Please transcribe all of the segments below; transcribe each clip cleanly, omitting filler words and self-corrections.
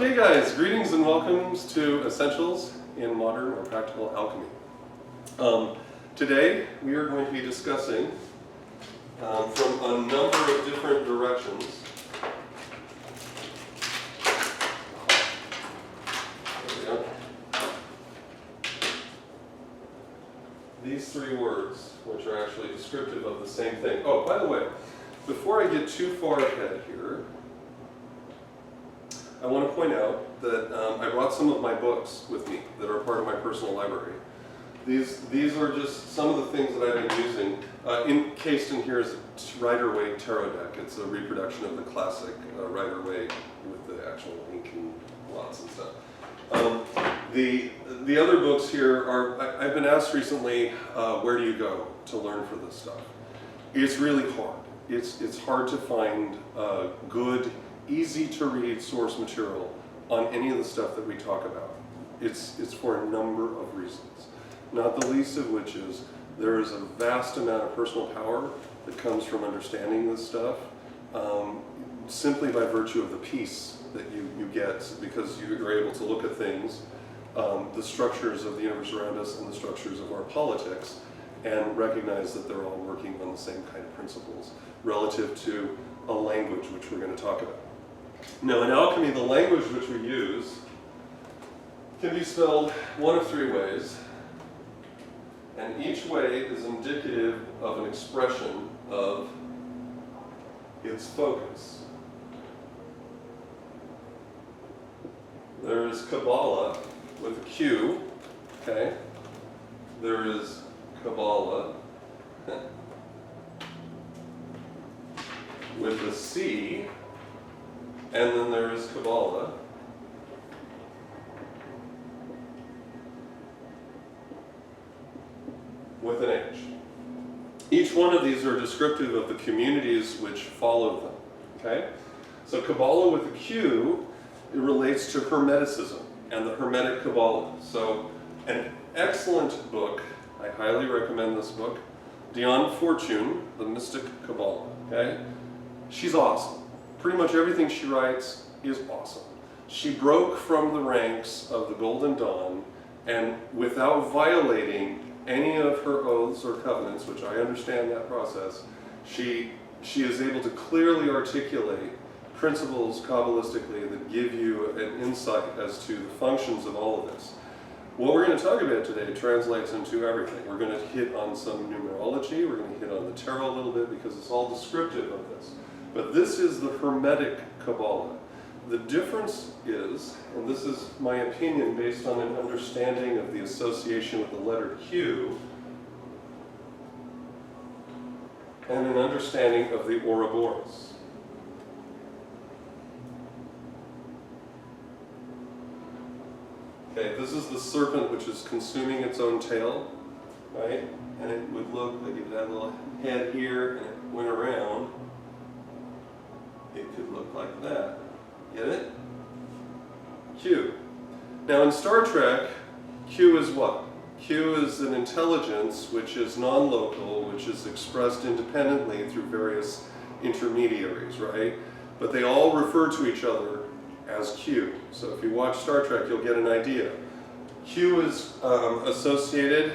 Okay guys, greetings and welcomes to Essentials in Modern or Practical Alchemy. Today we are going to be discussing from a number of different directions these three words, which are actually descriptive of the same thing. Oh, by the way, before I get too far ahead here, I want to point out that I brought some of my books with me that are part of my personal library. These are just some of the things that I've been using. Encased in here is a Rider-Waite tarot deck. It's a reproduction of the classic Rider-Waite with the actual ink and lots and stuff. The other books here are, I've been asked recently, where do you go to learn for this stuff? It's really hard. It's hard to find good, easy to read source material on any of the stuff that we talk about. It's for a number of reasons, not the least of which is there is a vast amount of personal power that comes from understanding this stuff simply by virtue of the peace that you get because you're able to look at things, the structures of the universe around us and the structures of our politics, and recognize that they're all working on the same kind of principles relative to a language which we're going to talk about. Now in alchemy, the language which we use can be spelled one of three ways, and each way is indicative of an expression of its focus. There is Qabala with a Q, okay? There is Cabala with a C, and then there is Cabala with an H. Each one of these are descriptive of the communities which follow them, okay? So Cabala with a Q, it relates to Hermeticism and the Hermetic Kabbalah. So an excellent book, I highly recommend this book, Diane Fortune, The Mystic Kabbalah, okay? She's awesome. Pretty much everything she writes is awesome. She broke from the ranks of the Golden Dawn, and without violating any of her oaths or covenants, which I understand that process, she is able to clearly articulate principles Kabbalistically that give you an insight as to the functions of all of this. What we're going to talk about today translates into everything. We're going to hit on some numerology, we're going to hit on the tarot a little bit because it's all descriptive of this. But this is the Hermetic Kabbalah. The difference is, and this is my opinion based on an understanding of the association with the letter Q, and an understanding of the Ouroboros. Okay, this is the serpent which is consuming its own tail, right? And it would look like it had a little head here and it went around. It could look like that. Get it? Q. Now in Star Trek, Q is what? Q is an intelligence which is non-local, which is expressed independently through various intermediaries, right? But they all refer to each other as Q. So if you watch Star Trek, you'll get an idea. Q is associated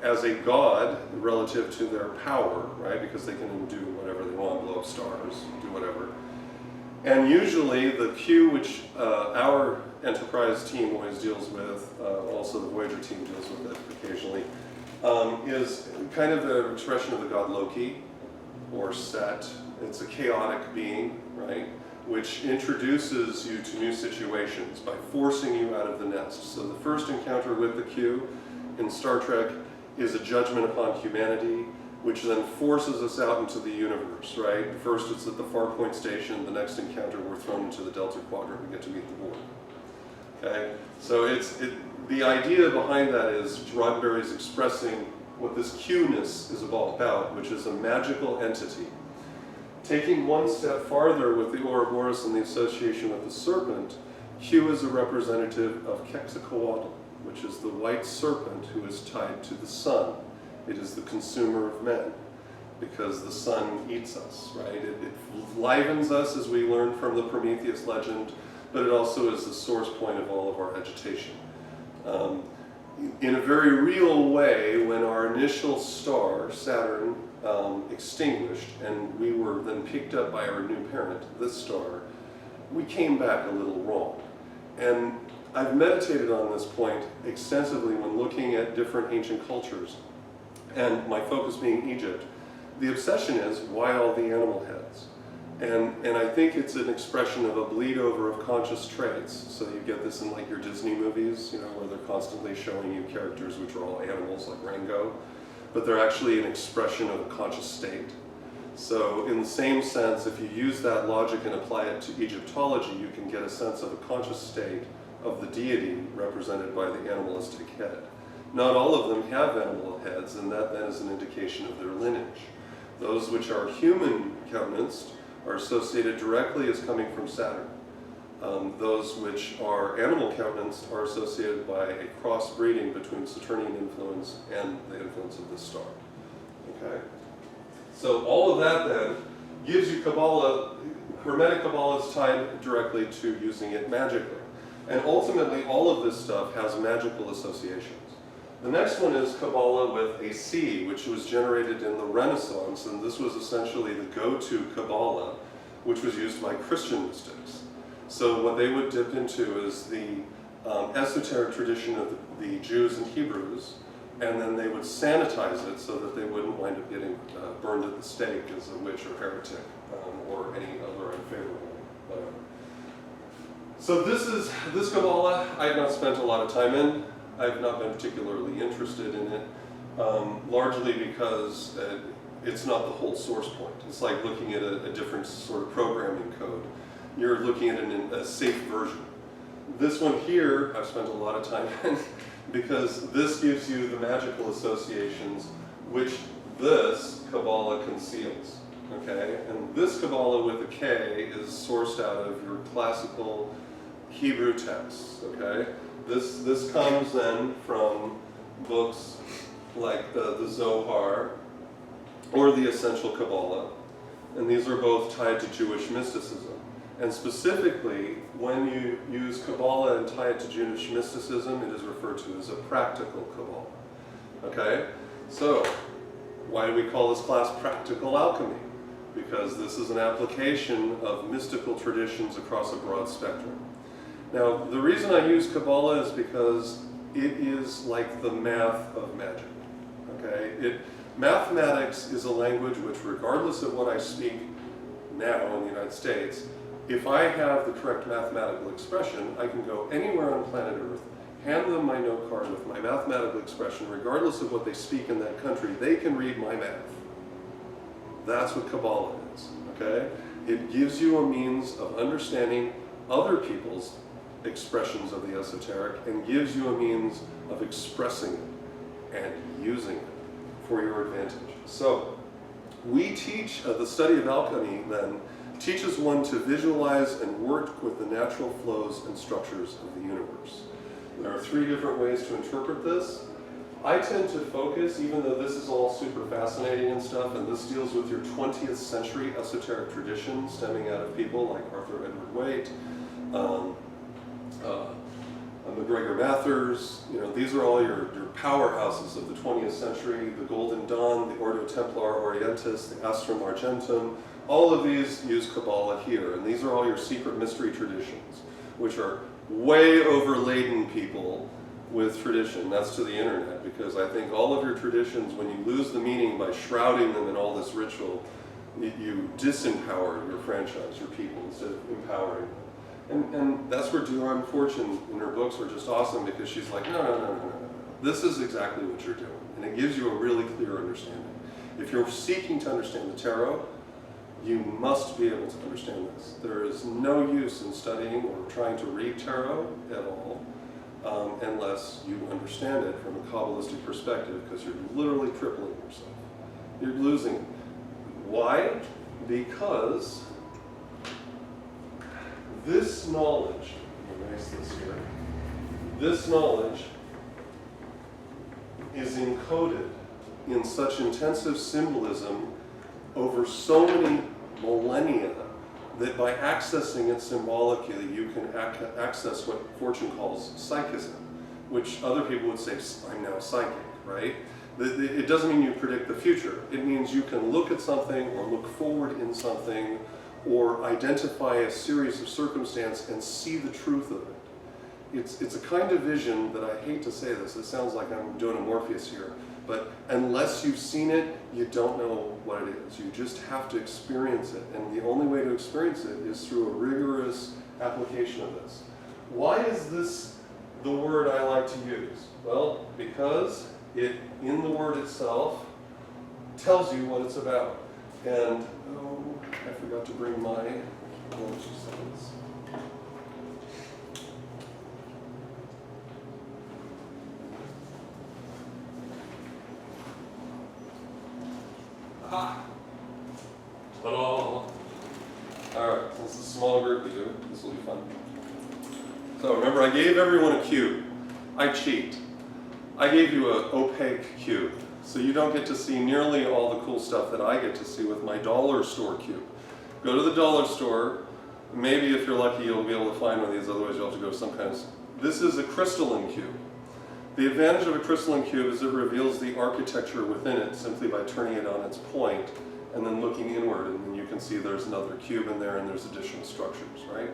as a god relative to their power, right? Because they can do whatever they want, blow up stars, do whatever. And usually the Q, which our Enterprise team always deals with, also the Voyager team deals with it occasionally, is kind of an expression of the god Loki, or Set. It's a chaotic being, right? Which introduces you to new situations by forcing you out of the nest. So the first encounter with the Q in Star Trek is a judgment upon humanity, which then forces us out into the universe, right? First it's at the Farpoint Station, the next encounter we're thrown into the Delta Quadrant, we get to meet the Borg. Okay? So the idea behind that is Roddenberry's expressing what this Q-ness is all about, which is a magical entity. Taking one step farther with the Ouroboros and the association with the serpent, Q is a representative of Quetzalcoatl, which is the white serpent who is tied to the sun. It is the consumer of men, because the sun eats us, right? It livens us, as we learn from the Prometheus legend. but it also is the source point of all of our agitation. In a very real way, when our initial star, Saturn, extinguished and we were then picked up by our new parent, this star, we came back a little wrong. And I've meditated on this point extensively when looking at different ancient cultures, and my focus being Egypt. The obsession is, why all the animal heads? And I think it's an expression of a bleed over of conscious traits. So you get this in like your Disney movies, you know, where they're constantly showing you characters which are all animals like Rango, but they're actually an expression of a conscious state. So in the same sense, if you use that logic and apply it to Egyptology, you can get a sense of a conscious state of the deity represented by the animalistic head. Not all of them have animal heads, and that then is an indication of their lineage. Those which are human countenanced are associated directly as coming from Saturn. Those which are animal countenanced are associated by a cross-breeding between Saturnian influence and the influence of this star. Okay? So all of that then gives you Kabbalah. Hermetic Kabbalah is tied directly to using it magically. And ultimately all of this stuff has magical associations. The next one is Kabbalah with a C, which was generated in the Renaissance, and this was essentially the go-to Kabbalah, which was used by Christian mystics. So what they would dip into is the esoteric tradition of the Jews and Hebrews, and then they would sanitize it so that they wouldn't wind up getting burned at the stake as a witch or heretic or any other unfavorable. So this Kabbalah I have not spent a lot of time in. I've not been particularly interested in it, largely because it's not the whole source point. It's like looking at a different sort of programming code. You're looking at a safe version. This one here, I've spent a lot of time in, because this gives you the magical associations which this Kabbalah conceals. Okay? And this Kabbalah with a K is sourced out of your classical Hebrew texts. Okay? This comes then from books like the Zohar or the Essential Kabbalah, and these are both tied to Jewish mysticism. And specifically, when you use Kabbalah and tie it to Jewish mysticism, it is referred to as a practical Kabbalah. Okay? So, why do we call this class Practical Alchemy? Because this is an application of mystical traditions across a broad spectrum. Now, the reason I use Kabbalah is because it is like the math of magic. Okay? Mathematics is a language which, regardless of what I speak now in the United States, if I have the correct mathematical expression, I can go anywhere on planet Earth, hand them my note card with my mathematical expression, regardless of what they speak in that country, they can read my math. That's what Kabbalah is. Okay? It gives you a means of understanding other people's expressions of the esoteric and gives you a means of expressing it and using it for your advantage. So, we teach, the study of alchemy then teaches one to visualize and work with the natural flows and structures of the universe. There are 3 different ways to interpret this. I tend to focus, even though this is all super fascinating and stuff, and this deals with your 20th century esoteric tradition stemming out of people like Arthur Edward Waite, MacGregor Mathers, you know, these are all your powerhouses of the 20th century, the Golden Dawn, the Ordo Templar Orientis, the Astrum Argentum. All of these use Kabbalah here, and these are all your secret mystery traditions, which are way overladen people with tradition. That's to the internet, because I think all of your traditions, when you lose the meaning by shrouding them in all this ritual, you disempower your franchise, your people, instead of empowering them. And that's where Durham Fortune in her books are just awesome, because she's like, no. This is exactly what you're doing. And it gives you a really clear understanding. If you're seeking to understand the tarot, you must be able to understand this. There is no use in studying or trying to read tarot at all unless you understand it from a Kabbalistic perspective, because you're literally crippling yourself. You're losing it. Why? Because this knowledge, let me erase this here, this knowledge is encoded in such intensive symbolism over so many millennia that by accessing it symbolically, you can access what Fortune calls psychism, which other people would say, I'm now psychic, right? It doesn't mean you predict the future. It means you can look at something or look forward in something or identify a series of circumstances and see the truth of it. It's a kind of vision that I hate to say this, it sounds like I'm doing a Morpheus here, but unless you've seen it, you don't know what it is. You just have to experience it, and the only way to experience it is through a rigorous application of this. Why is this the word I like to use? Well, because it, in the word itself, tells you what it's about. And, oh, I forgot to bring my, hold on 2 seconds. Aha! Ta-da! All right, since it's a small group of you, this will be fun. So remember, I gave everyone a cube. I cheat. I gave you an opaque cube, so you don't get to see nearly all the cool stuff that I get to see with my dollar store cube. Go to the dollar store. Maybe if you're lucky, you'll be able to find one of these. Otherwise, you'll have to go to some kind of. This is a crystalline cube. The advantage of a crystalline cube is it reveals the architecture within it simply by turning it on its point and then looking inward, and then you can see there's another cube in there and there's additional structures, right?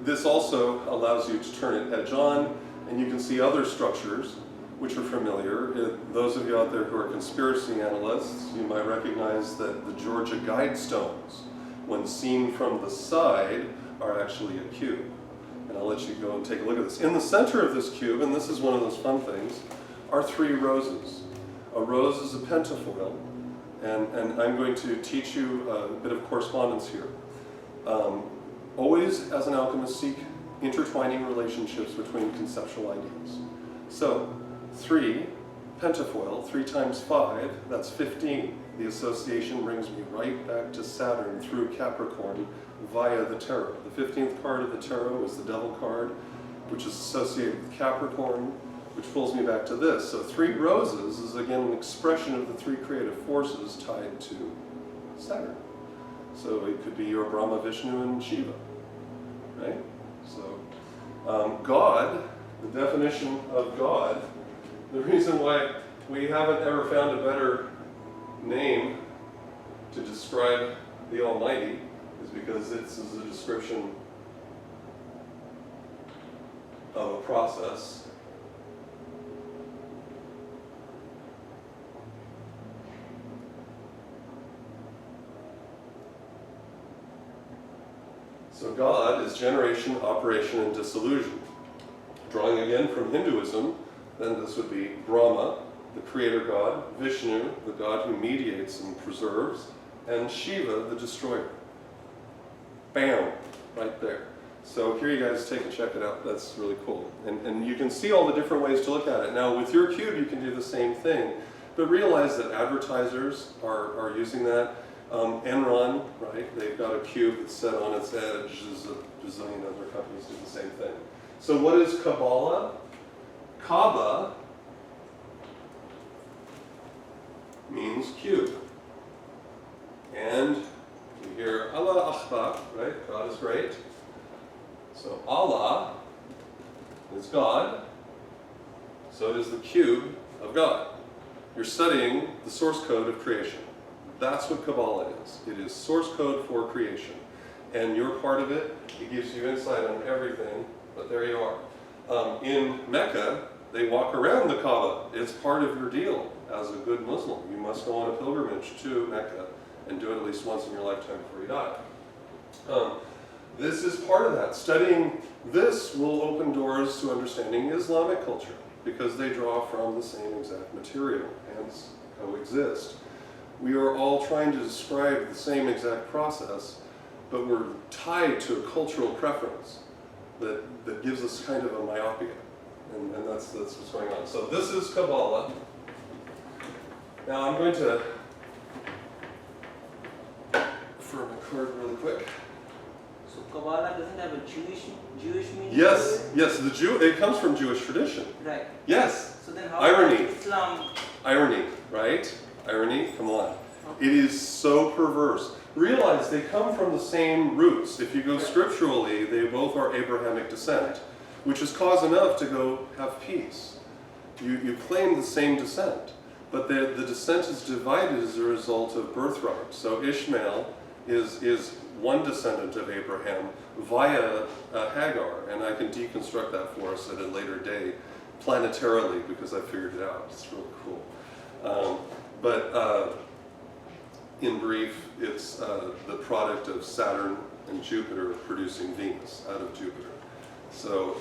This also allows you to turn it edge on, and you can see other structures which are familiar. Those of you out there who are conspiracy analysts, you might recognize that the Georgia Guidestones, when seen from the side, are actually a cube. And I'll let you go and take a look at this. In the center of this cube, and this is one of those fun things, are 3 roses. A rose is a pentafoil, and I'm going to teach you a bit of correspondence here. Always, as an alchemist, seek intertwining relationships between conceptual ideas. So, 3, pentafoil, 3 times 5, that's 15. The association brings me right back to Saturn through Capricorn via the tarot. The 15th card of the tarot is the Devil card, which is associated with Capricorn, which pulls me back to this. So 3 roses is again an expression of the 3 creative forces tied to Saturn. So it could be your Brahma, Vishnu, and Shiva, right? So God, the definition of God, the reason why we haven't ever found a better name to describe the Almighty is because this is a description of a process. So God is generation, operation, and dissolution. Drawing again from Hinduism, then this would be Brahma, the creator god, Vishnu, the god who mediates and preserves, and Shiva, the destroyer. Bam, right there. So here you guys take and check it out. That's really cool. And you can see all the different ways to look at it. Now with your cube you can do the same thing, but realize that advertisers are using that. Enron, right, they've got a cube that's set on its edge. There's a bazillion other companies do the same thing. So what is Kabbalah? Kaba means cube. And you hear Allah Akbar, right? God is great. So Allah is God. So it is the cube of God. You're studying the source code of creation. That's what Kabbalah is. It is source code for creation. And you're part of it. It gives you insight on everything, but there you are. In Mecca, they walk around the Kaaba. It's part of your deal as a good Muslim. You must go on a pilgrimage to Mecca and do it at least once in your lifetime before you die. This is part of that. Studying this will open doors to understanding Islamic culture because they draw from the same exact material, hence coexist. We are all trying to describe the same exact process, but we're tied to a cultural preference that gives us kind of a myopia. And that's what's going on. So this is Kabbalah. Now I'm going to refer my card really quick. So Kabbalah doesn't have a Jewish meaning? Yes, it comes from Jewish tradition. Right. Yes. So then how Irony. Islam? Irony, right? Irony, come on. Okay. It is so perverse. realize they come from the same roots. If you go scripturally, they both are Abrahamic descent, which is cause enough to go have peace. You claim the same descent, but the descent is divided as a result of birthright. So Ishmael is one descendant of Abraham via Hagar, and I can deconstruct that for us at a later day planetarily because I figured it out. It's really cool. But in brief, it's the product of Saturn and Jupiter producing Venus out of Jupiter. So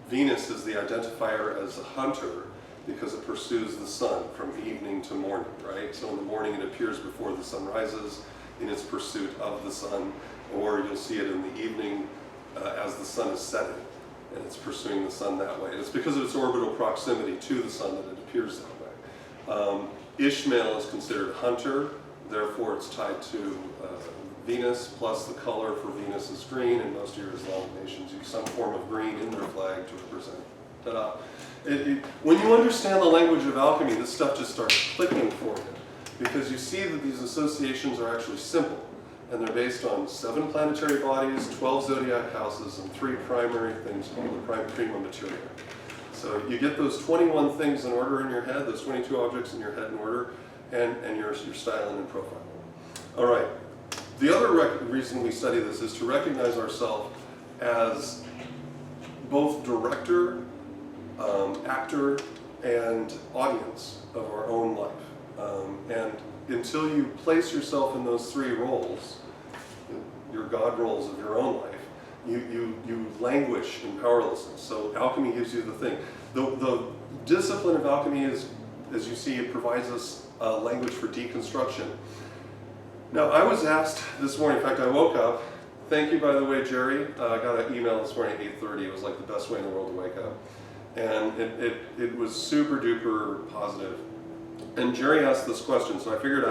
Venus is the identifier as a hunter because it pursues the sun from evening to morning, right? So in the morning it appears before the sun rises in its pursuit of the sun, or you'll see it in the evening as the sun is setting, and it's pursuing the sun that way. And it's because of its orbital proximity to the sun that it appears that way. Ishmael is considered a hunter, therefore it's tied to Venus, plus the color for Venus is green, and most of your Islamic nations use some form of green in their flag to represent. Ta-da. When you understand the language of alchemy, this stuff just starts clicking for you, because you see that these associations are actually simple, and they're based on 7 planetary bodies, 12 zodiac houses, and 3 primary things called the prima materia. So you get those 21 things in order in your head, those 22 objects in your head in order, and your styling and profile. All right. The other reason we study this is to recognize ourselves as both director, actor, and audience of our own life. And until you place yourself in those 3 roles, your God roles of your own life, you languish in powerlessness. So alchemy gives you the thing. The discipline of alchemy is, as you see, it provides us a language for deconstruction. Now, I was asked this morning, in fact, I woke up, thank you, by the way, Jerry. I got an email this morning at 8:30. It was like the best way in the world to wake up. And it was super duper positive. And Jerry asked this question, so I figured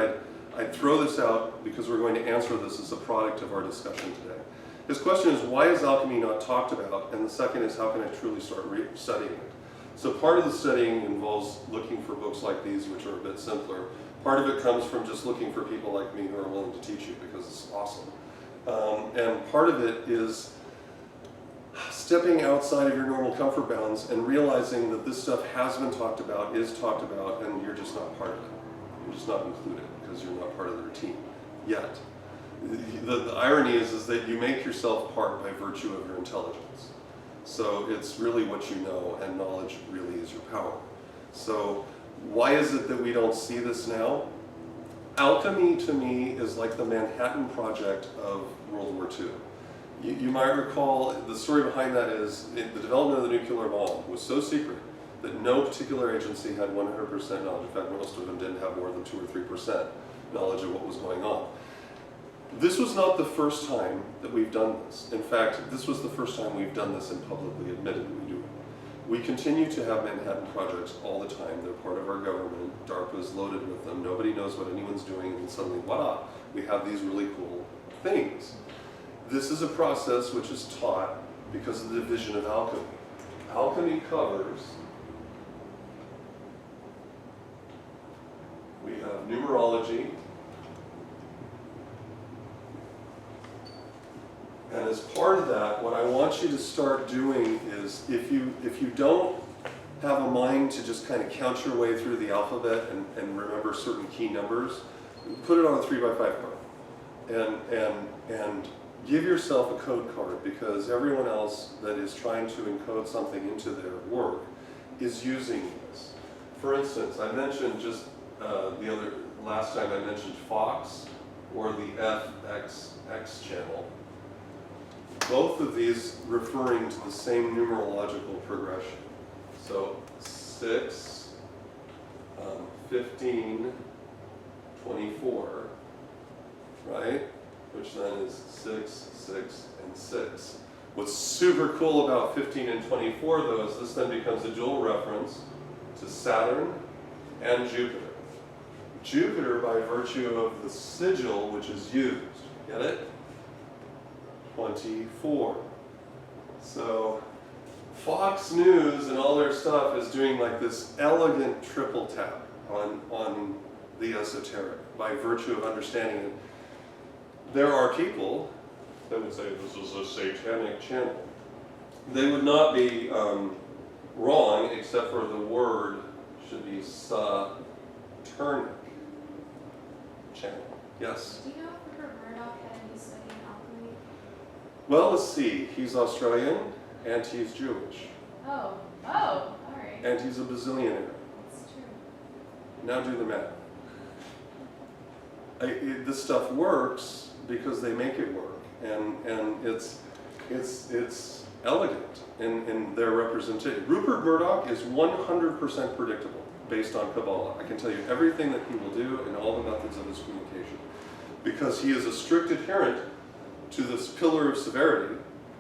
I'd throw this out because we're going to answer this as a product of our discussion today. His question is, why is alchemy not talked about? And the second is, how can I truly start studying it? So part of the studying involves looking for books like these, which are a bit simpler. Part of it comes from just looking for people like me who are willing to teach you because it's awesome. And part of it is stepping outside of your normal comfort bounds and realizing that this stuff has been talked about, is talked about, and you're just not part of it. You're just not included because you're not part of the routine yet. The irony is that you make yourself part by virtue of your intelligence. So it's really what you know, and knowledge really is your power. So why is it that we don't see this now? Alchemy, to me, is like the Manhattan Project of World War II. You might recall, the story behind that is the development of the nuclear bomb was so secret that no particular agency had 100% knowledge. In fact, most of them didn't have more than 2 or 3% knowledge of what was going on. This was not the first time that we've done this. In fact, this was the first time we've done this and publicly admitted that we do it. We continue to have Manhattan projects all the time. They're part of our government. DARPA is loaded with them. Nobody knows what anyone's doing, and suddenly, voila, we have these really cool things. This is a process which is taught because of the division of alchemy. Alchemy covers, we have numerology, and as part of that, what I want you to start doing is, if you don't have a mind to just kind of count your way through the alphabet and remember certain key numbers, put it on a 3x5 card, and give yourself a code card, because everyone else that is trying to encode something into their work is using this. For instance, I mentioned just last time I mentioned Fox or the FXX channel. Both of these referring to the same numerological progression. So 6, 15, 24, right? Which then is 6, 6, and 6. What's super cool about 15 and 24 though is this then becomes a dual reference to Saturn and Jupiter. Jupiter by virtue of the sigil which is used. Get it? 24. So Fox News and all their stuff is doing like this elegant triple tap on the esoteric by virtue of understanding it. there are people that would say this is a satanic channel. They would not be wrong, except for the word should be Saturnic channel. Yes? Do you know if Rupert Murdoch had any study in alchemy? Well, let's see. He's Australian, and he's Jewish, Oh, alright. and he's a bazillionaire. That's true. Now do the math. This stuff works because they make it work, and it's elegant in their representation. Rupert Murdoch is 100% predictable based on Kabbalah. I can tell you everything that he will do and all the methods of his communication, because he is a strict adherent to this pillar of severity,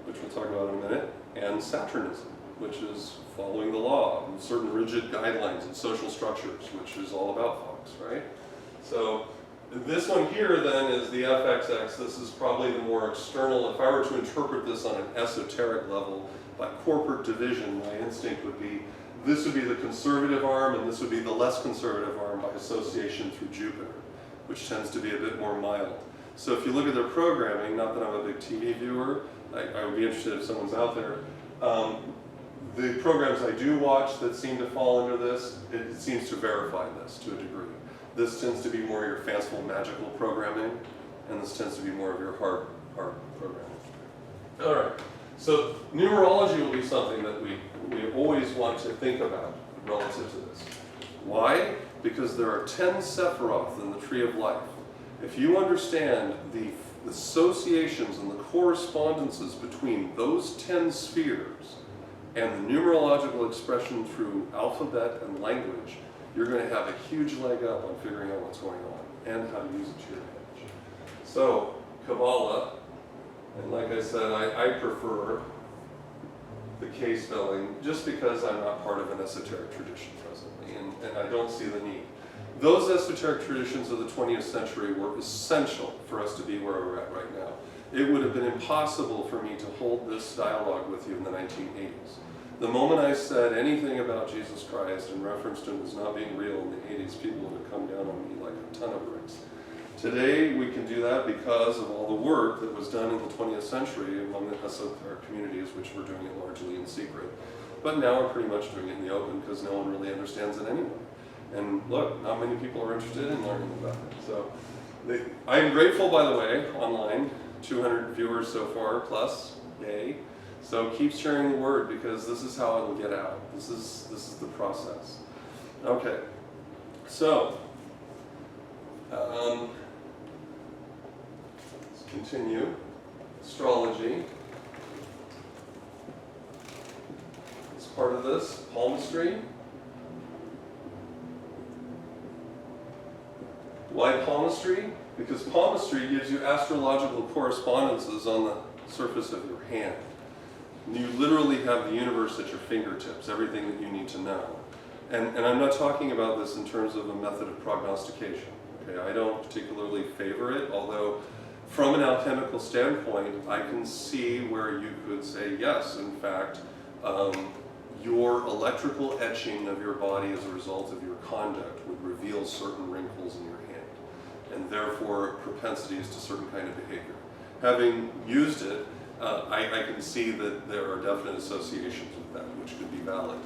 which we'll talk about in a minute, and Saturnism, which is following the law, and certain rigid guidelines and social structures, which is all about Fox, right? So this one here then is the FXX. This is probably the more external. If I were to interpret this on an esoteric level, by corporate division, my instinct would be this would be the conservative arm, and this would be the less conservative arm by association through Jupiter, which tends to be a bit more mild. So if you look at their programming, not that I'm a big TV viewer, I would be interested if someone's out there. The programs I do watch that seem to fall under this, it seems to verify this to a degree. This tends to be more your fanciful, magical programming, and this tends to be more of your hard programming. All right, so numerology will be something that we always want to think about relative to this. Why? Because there are 10 Sephiroth in the Tree of Life. If you understand the associations and the correspondences between those 10 spheres and the numerological expression through alphabet and language, you're going to have a huge leg up on figuring out what's going on and how to use it to your advantage. So, Kabbalah, and like I said, I prefer the K spelling just because I'm not part of an esoteric tradition presently, and I don't see the need. Those esoteric traditions of the 20th century were essential for us to be where we're at right now. It would have been impossible for me to hold this dialogue with you in the 1980s. The moment I said anything about Jesus Christ and referenced him as not being real in the 80s, people would have come down on me like a ton of bricks. Today, we can do that because of all the work that was done in the 20th century among the esoteric communities, which were doing it largely in secret. But now we're pretty much doing it in the open because no one really understands it anyway. And look, not many people are interested in learning about it. So I'm grateful, by the way, online, 200 viewers so far plus, yay. So keep sharing the word because this is how it will get out. This is the process. Okay, so let's continue. Astrology is part of this. Palmistry. Why palmistry? Because palmistry gives you astrological correspondences on the surface of your hand. You literally have the universe at your fingertips, everything that you need to know. And I'm not talking about this in terms of a method of prognostication. Okay? I don't particularly favor it, although from an alchemical standpoint, I can see where you could say, yes, in fact, your electrical etching of your body as a result of your conduct would reveal certain wrinkles in your hand, and therefore propensities to certain kind of behavior. Having used it, I can see that there are definite associations with that, which could be valid.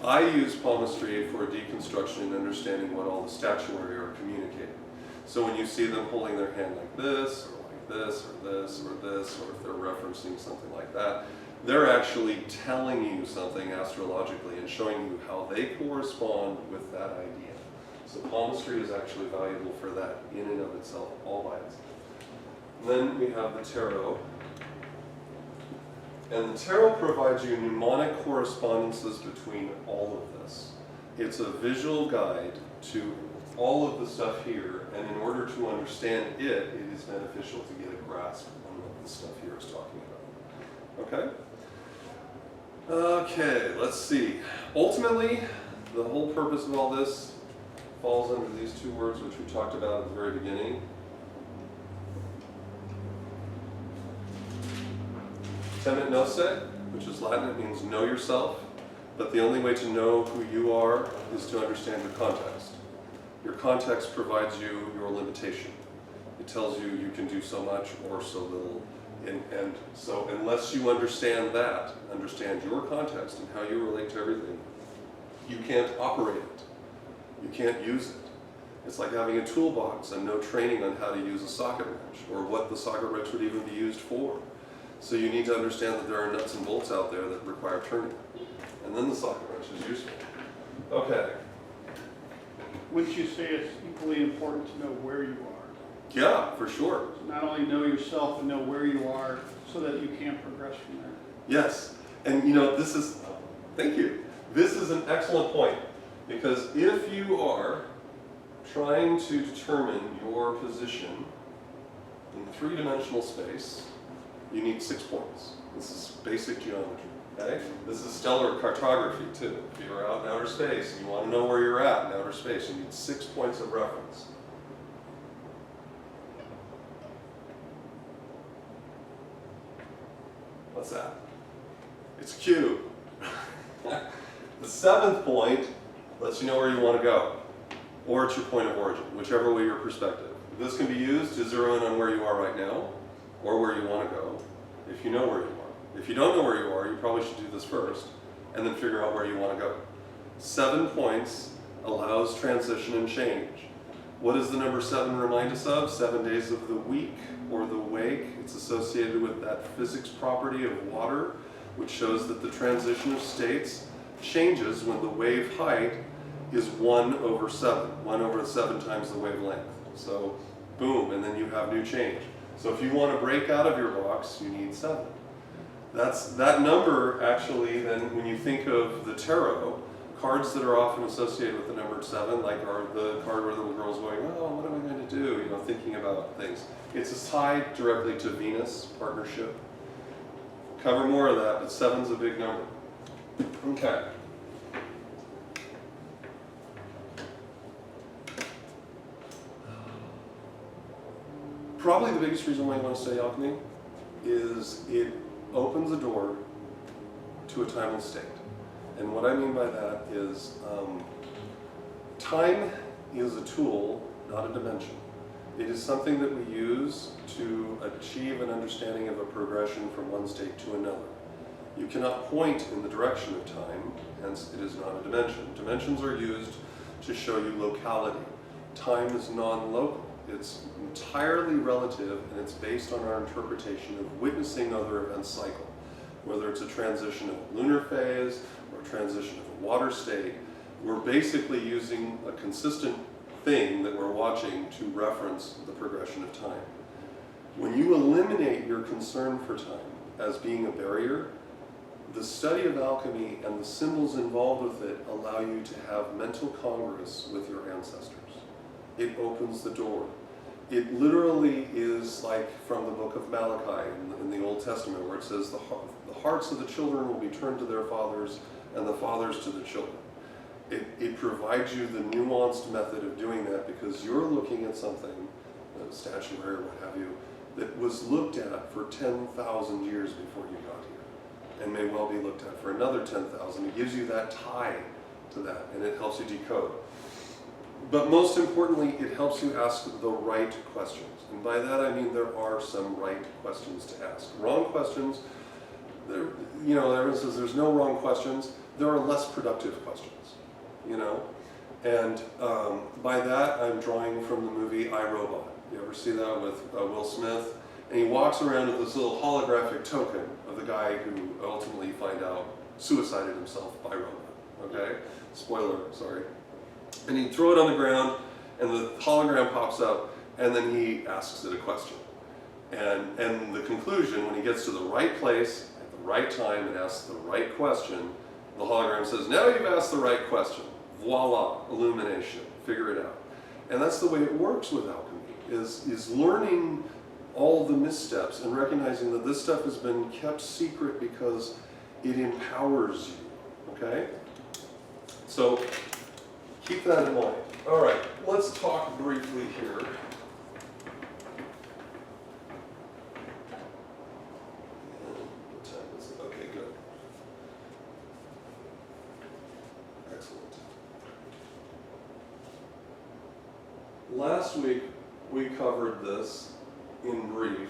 I use palmistry for deconstruction and understanding what all the statuary are communicating. So when you see them holding their hand like this, or like this, or this, or this, or if they're referencing something like that, they're actually telling you something astrologically and showing you how they correspond with that idea. So palmistry is actually valuable for that in and of itself, all by itself. Then we have the tarot. And the tarot provides you mnemonic correspondences between all of this. It's a visual guide to all of the stuff here, and in order to understand it, it is beneficial to get a grasp on what this stuff here is talking about. Okay? Okay, let's see. Ultimately, the whole purpose of all this falls under these two words which we talked about at the very beginning. Temet nose, which is Latin, it means know yourself, but the only way to know who you are is to understand your context. Your context provides you your limitation. It It tells you you can do so much or so little. And so unless you understand that, understand your context and how you relate to everything, you can't operate it. You can't use it. It's like having a toolbox and no training on how to use a socket wrench or what the socket wrench would even be used for. So you need to understand that there are nuts and bolts out there that require turning. And then the socket wrench is useful. Okay. Wouldn't you say it's equally important to know where you are? Yeah, for sure. So not only know yourself and know where you are so that you can progress from there. Yes. And you know, this is, thank you. This is an excellent point. Because if you are trying to determine your position in three-dimensional space, you need 6 points. This is basic geometry. Okay? This is stellar cartography too. If you're out in outer space and you want to know where you're at in outer space, you need 6 points of reference. What's that? It's Q. The 7th point lets you know where you want to go, or it's your point of origin, whichever way your perspective. This can be used to zero in on where you are right now, or where you want to go, if you know where you are. If you don't know where you are, you probably should do this first, and then figure out where you want to go. 7 points allows transition and change. What does the number 7 remind us of? 7 days of the week, or the wake. It's associated with that physics property of water, which shows that the transition of states changes when the wave height is 1 over 7. 1 over 7 times the wavelength. So, boom, and then you have new change. So if you want to break out of your box, you need 7. That number, actually, then when you think of the tarot, cards that are often associated with the number 7, like are the card where the little girl's going, oh, what am I going to do? You know, thinking about things. It's tied directly to Venus, partnership. Cover more of that, but 7's a big number. Okay. Probably the biggest reason why you want to study alchemy is it opens the door to a timeless state. And what I mean by that is time is a tool, not a dimension. It is something that we use to achieve an understanding of a progression from one state to another. You cannot point in the direction of time, hence it is not a dimension. Dimensions are used to show you locality. Time is non-local. It's entirely relative, and it's based on our interpretation of witnessing other events cycle. Whether it's a transition of a lunar phase or a transition of a water state, we're basically using a consistent thing that we're watching to reference the progression of time. When you eliminate your concern for time as being a barrier, the study of alchemy and the symbols involved with it allow you to have mental congress with your ancestors. It opens the door. It literally is like from the book of Malachi in the Old Testament, where it says the hearts of the children will be turned to their fathers and the fathers to the children. It provides you the nuanced method of doing that because you're looking at something, a statuary or what have you, that was looked at for 10,000 years before you got here, and may well be looked at for another 10,000. It gives you that tie to that, and it helps you decode. But most importantly, it helps you ask the right questions. And by that I mean there are some right questions to ask. Wrong questions, everyone says there's no wrong questions. There are less productive questions, And by that I'm drawing from the movie I, Robot. You ever see that with Will Smith? And he walks around with this little holographic token of the guy who ultimately you find out suicided himself by robot. Okay? Spoiler, sorry. And he'd throw it on the ground, and the hologram pops up, and then he asks it a question. And the conclusion, when he gets to the right place, at the right time, and asks the right question, the hologram says, now you've asked the right question. Voila, illumination, figure it out. And that's the way it works with alchemy, is learning all the missteps and recognizing that this stuff has been kept secret because it empowers you, okay? So, keep that in mind. All right, let's talk briefly here. What time is it? Okay, good. Excellent. Last week, we covered this in brief.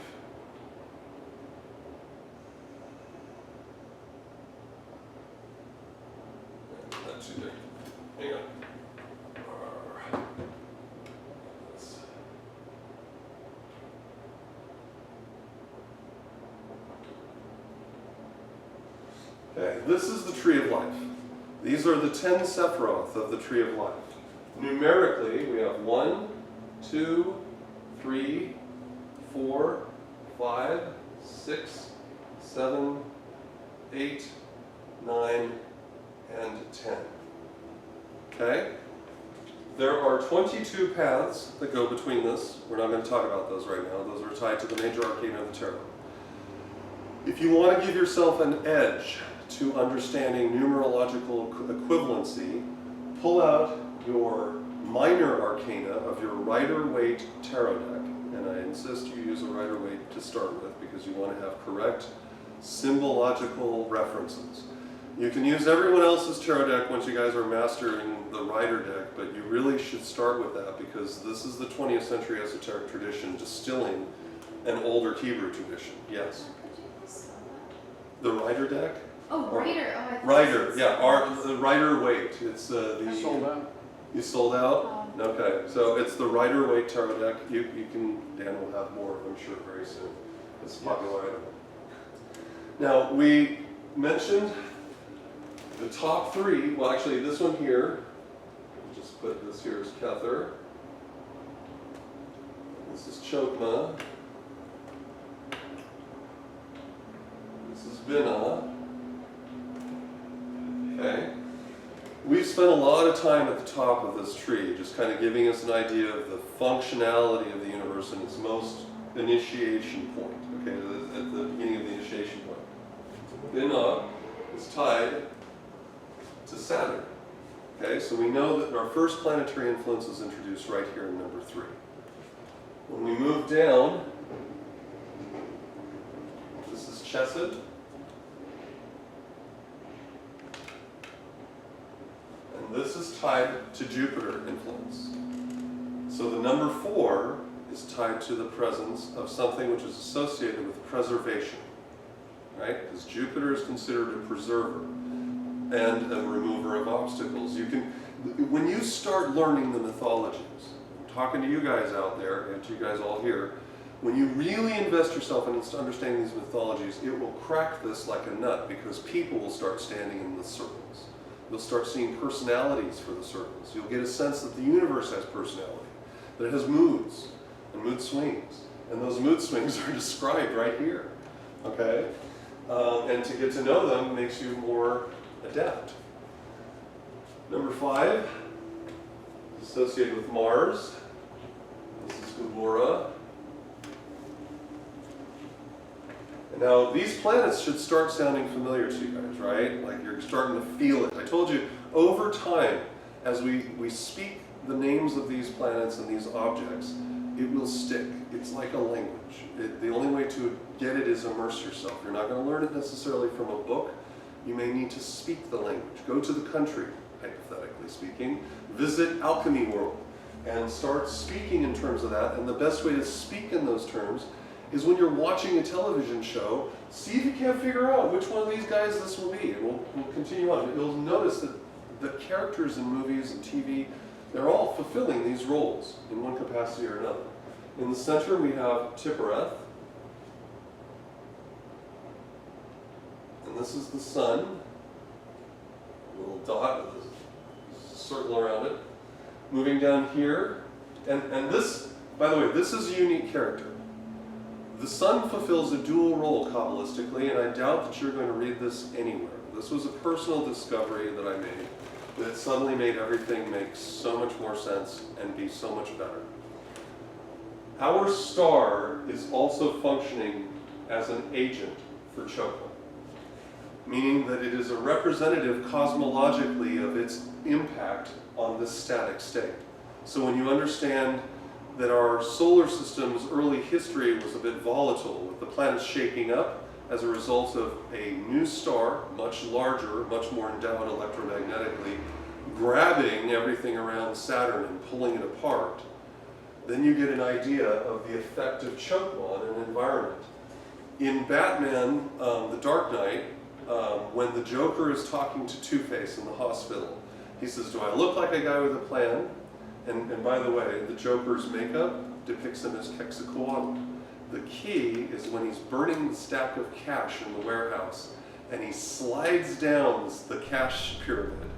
That's too big. Hang on. Okay, this is the tree of life. These are the 10 Sephiroth of the tree of life. Numerically, we have 1, 2, 3, 4, 5, 6, 7, 8, 9, and 10. Okay? There are 22 paths that go between this. We're not going to talk about those right now. Those are tied to the major arcana of the tarot. If you want to give yourself an edge to understanding numerological equivalency, pull out your minor arcana of your Rider-Waite tarot deck. And I insist you use a Rider-Waite to start with because you want to have correct symbological references. You can use everyone else's tarot deck once you guys are mastering the Rider deck, but you really should start with that because this is the 20th century esoteric tradition distilling an older Hebrew tradition. Yes? Could you please spell that? The Rider deck? Oh, Or- Rider. Oh, I thought Rider, it was yeah, the Rider-Waite. It's the... Sold out. You sold out? Okay, so it's the Rider-Waite tarot deck. You can, Dan will have more, I'm sure, very soon. It's a popular item. Now, we mentioned the top 3, well actually this one here, we'll just put this here as Kether. This is Chokmah. This is Binah. Okay. We've spent a lot of time at the top of this tree, just kind of giving us an idea of the functionality of the universe and its most initiation point, okay, at the beginning of the initiation point. Binah is tied to Saturn. Okay, so we know that our first planetary influence is introduced right here in number 3. When we move down, this is Chesed. And this is tied to Jupiter influence. So the number 4 is tied to the presence of something which is associated with preservation, right? Because Jupiter is considered a preserver and a remover of obstacles. You can, when you start learning the mythologies, I'm talking to you guys out there and to you guys all here, when you really invest yourself in understanding these mythologies, it will crack this like a nut because people will start standing in the circles. You'll start seeing personalities for the circles. You'll get a sense that the universe has personality, that it has moods and mood swings. And those mood swings are described right here, okay? And to get to know them makes you more adept. Number 5 is associated with Mars. This is Ubura. And now these planets should start sounding familiar to you guys, right? Like you're starting to feel it. I told you, over time, as we speak the names of these planets and these objects, it will stick. It's like a language. The only way to get it is immerse yourself. You're not going to learn it necessarily from a book. You may need to speak the language. Go to the country, hypothetically speaking. Visit Alchemy World and start speaking in terms of that. And the best way to speak in those terms is when you're watching a television show, see if you can't figure out which one of these guys this will be. And we'll continue on. You'll notice that the characters in movies and TV, they're all fulfilling these roles in one capacity or another. In the center we have Tiphereth. And this is the sun. A little dot with a circle around it. Moving down here. And this, by the way, this is a unique character. The sun fulfills a dual role Kabbalistically, and I doubt that you're going to read this anywhere. This was a personal discovery that I made that suddenly made everything make so much more sense and be so much better. Our star is also functioning as an agent for Chokmah, meaning that it is a representative cosmologically of its impact on this static state. So when you understand that our solar system's early history was a bit volatile, with the planets shaking up as a result of a new star, much larger, much more endowed electromagnetically, grabbing everything around Saturn and pulling it apart. then you get an idea of the effect of choke on an environment. In Batman, The Dark Knight, when the Joker is talking to Two-Face in the hospital, he says, "Do I look like a guy with a plan?" And by the way, the Joker's makeup depicts him as Quetzalcoatl. The key is when he's burning the stack of cash in the warehouse, and he slides down the cash pyramid.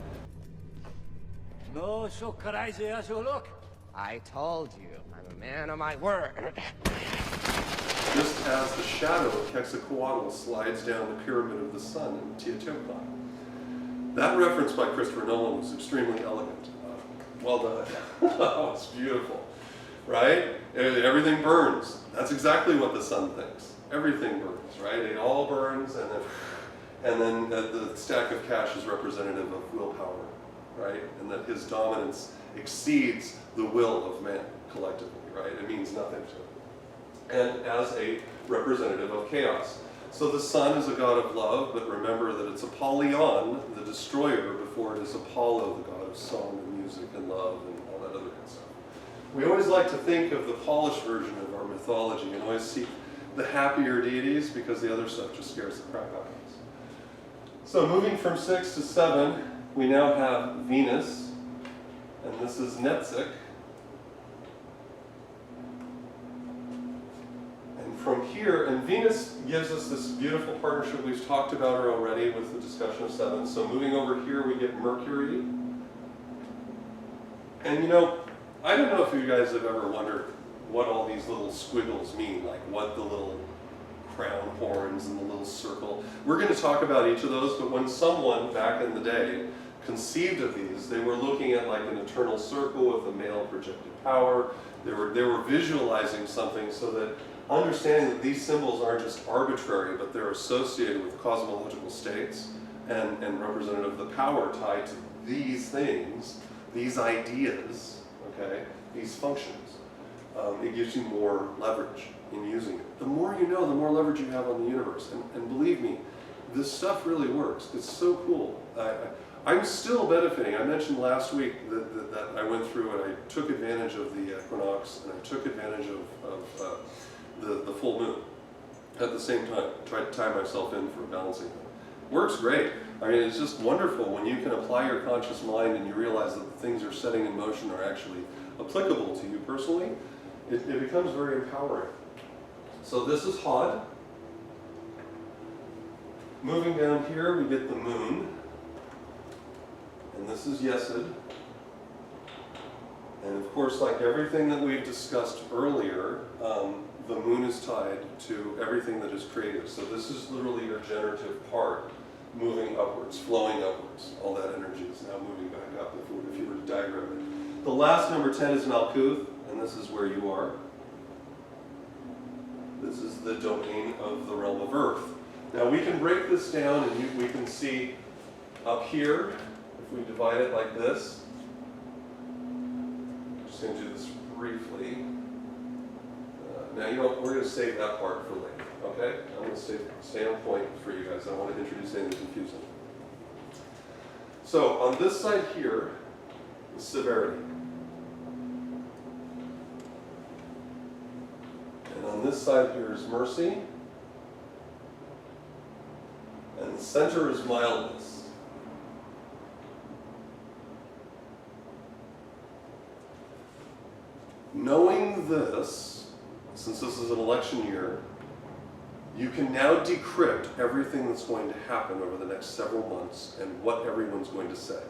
No, so crazy as you look. I told you, I'm a man of my word. Just as the shadow of Quetzalcoatl slides down the pyramid of the sun in Teotihuacan. That reference by Christopher Nolan was extremely elegant. Well done. Oh, it's beautiful, right? Everything burns. That's exactly what the sun thinks. Everything burns, right? It all burns, and then the stack of cash is representative of willpower, right? And that his dominance exceeds the will of man collectively, right? It means nothing to him. And as a representative of chaos. So the sun is a god of love, but remember that it's Apollyon, the destroyer, before it is Apollo, the god of song and music and love and all that other good stuff. We always like to think of the polished version of our mythology and always seek the happier deities because the other stuff just scares the crap out of us. So moving from 6 to 7, we now have Venus, and this is Netzik. From here, and Venus gives us this beautiful partnership. We've talked about her already with the discussion of 7. So moving over here, we get Mercury. And you know, I don't know if you guys have ever wondered what all these little squiggles mean, like what the little crown horns and the little circle. We're going to talk about each of those, but when someone back in the day conceived of these, they were looking at like an eternal circle with a male projected power. They were visualizing something so that understanding that these symbols aren't just arbitrary, but they're associated with cosmological states and representative of the power tied to these things, these ideas, okay, these functions. It gives you more leverage in using it. The more you know, the more leverage you have on the universe. And believe me, this stuff really works. It's so cool. I'm still benefiting. I mentioned last week that I went through and I took advantage of the equinox and I took advantage of the full moon at the same time. Tried to tie myself in for balancing it. Works great. I mean, it's just wonderful when you can apply your conscious mind and you realize that the things you're setting in motion are actually applicable to you personally. It becomes very empowering. So this is Hod. Moving down here, we get the moon. And this is Yesod. And of course, like everything that we've discussed earlier, the moon is tied to everything that is creative. So this is literally your generative part moving upwards, flowing upwards. All that energy is now moving back up if you were to diagram it. The last number 10 is Malkuth, and this is where you are. This is the domain of the realm of Earth. Now we can break this down and we can see up here, if we divide it like this. I'm just going to do this briefly. Now, you know, we're going to save that part for later, okay? I'm going to stay on point for you guys. I don't want to introduce anything confusing. So, on this side here is severity. And on this side here is mercy. And the center is mildness. Knowing this, since this is an election year, you can now decrypt everything that's going to happen over the next several months and what everyone's going to say,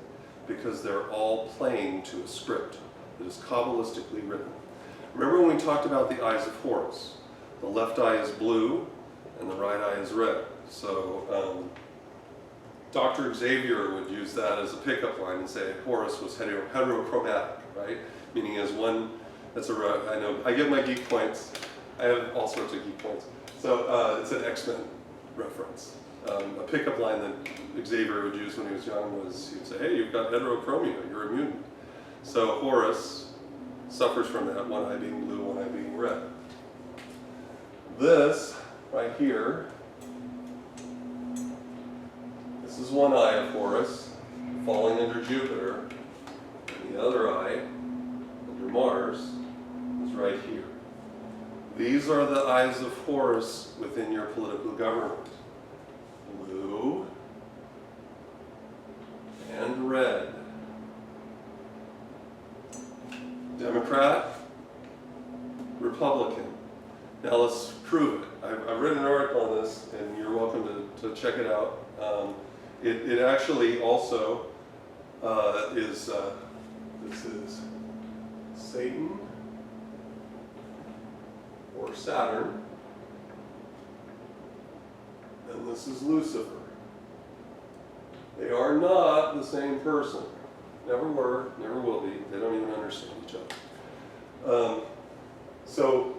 because they're all playing to a script that is Kabbalistically written. Remember when we talked about the eyes of Horus? The left eye is blue and the right eye is red. So Dr. Xavier would use that as a pickup line and say Horus was heterochromatic, right? Meaning as one. I know, I get my geek points. I have all sorts of geek points. So it's an expend reference. A pickup line that Xavier would use when he was young was, he would say, hey, you've got heterochromia, you're a mutant. So Horus suffers from that, one eye being blue, one eye being red. This, right here, this is one eye of Horus, falling under Jupiter, and the other eye, under Mars, is right here. These are the eyes of Horus within your political government. Blue and red. Democrat, Republican. Now let's prove it. I've written an article on this, and you're welcome to check it out. It actually also is, this is Satan or Saturn, and this is Lucifer. They are not the same person. Never were, never will be. They don't even understand each other. So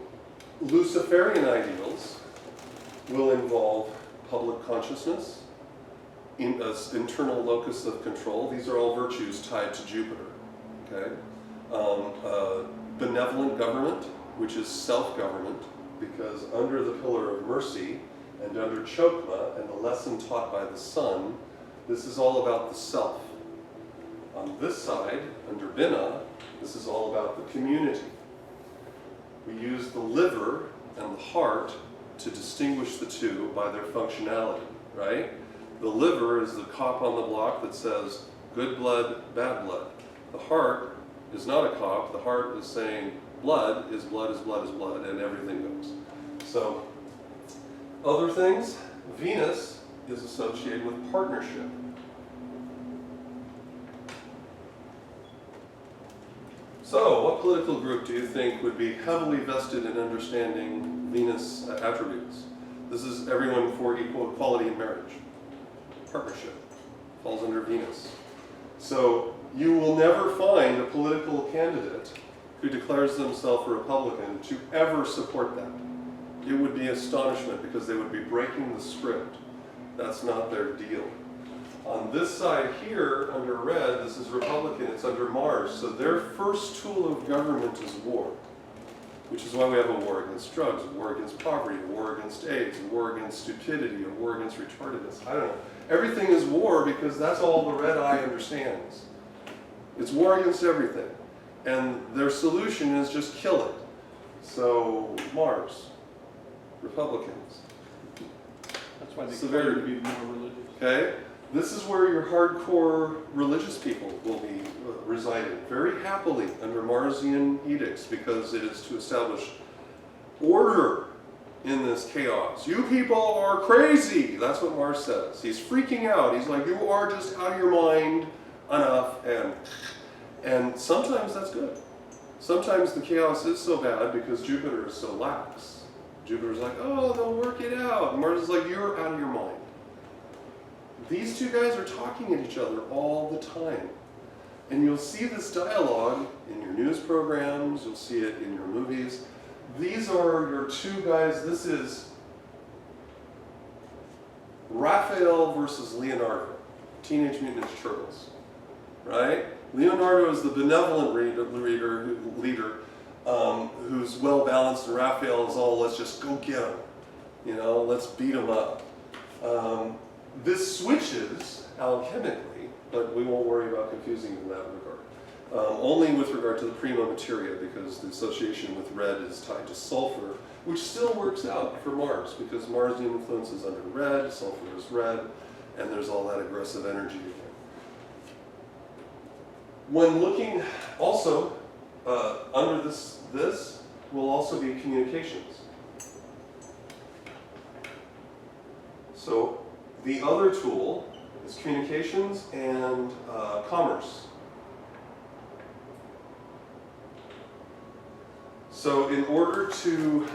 Luciferian ideals will involve public consciousness, internal locus of control. These are all virtues tied to Jupiter. Okay, benevolent government, which is self-government, because under the pillar of mercy and under Chokma and the lesson taught by the sun, this is all about the self. On this side, under Binah, this is all about the community. We use the liver and the heart to distinguish the two by their functionality, right? The liver is the cop on the block that says, good blood, bad blood. The heart is not a cop. The heart is saying, blood is blood is blood is blood, and everything goes. So, other things, Venus is associated with partnership. So, what political group do you think would be heavily vested in understanding Venus attributes? This is everyone for equality in marriage. Partnership falls under Venus. So, you will never find a political candidate who declares themselves a Republican to ever support that. It would be astonishment because they would be breaking the script. That's not their deal. On this side here, under red, this is Republican, it's under Mars. So their first tool of government is war, which is why we have a war against drugs, a war against poverty, a war against AIDS, a war against stupidity, a war against retardedness. I don't know. Everything is war because that's all the red eye understands. It's war against everything. And their solution is just kill it. So Mars, Republicans. That's why they Severity. claim to be more religious. Okay? This is where your hardcore religious people will be residing very happily under Marsian edicts because it is to establish order in this chaos. You people are crazy! That's what Mars says. He's freaking out. He's like, you are just out of your mind, enough, and sometimes that's good. Sometimes the chaos is so bad because Jupiter is so lax. Jupiter's like, oh, they'll work it out. And Mars is like, you're out of your mind. These two guys are talking at each other all the time. And you'll see this dialogue in your news programs, you'll see it in your movies. These are your two guys. This is Raphael versus Leonardo, Teenage Mutant Ninja Turtles, right? Leonardo is the benevolent leader who's well balanced, and Raphael is all, let's just go get him. You know, let's beat him up. This switches alchemically, but we won't worry about confusing in that regard. Only with regard to the prima materia, because the association with red is tied to sulfur, which still works out for Mars, because Marsian influence is under red, sulfur is red, and there's all that aggressive energy again. When looking also, under this will also be communications. So the other tool is communications and commerce. So in order to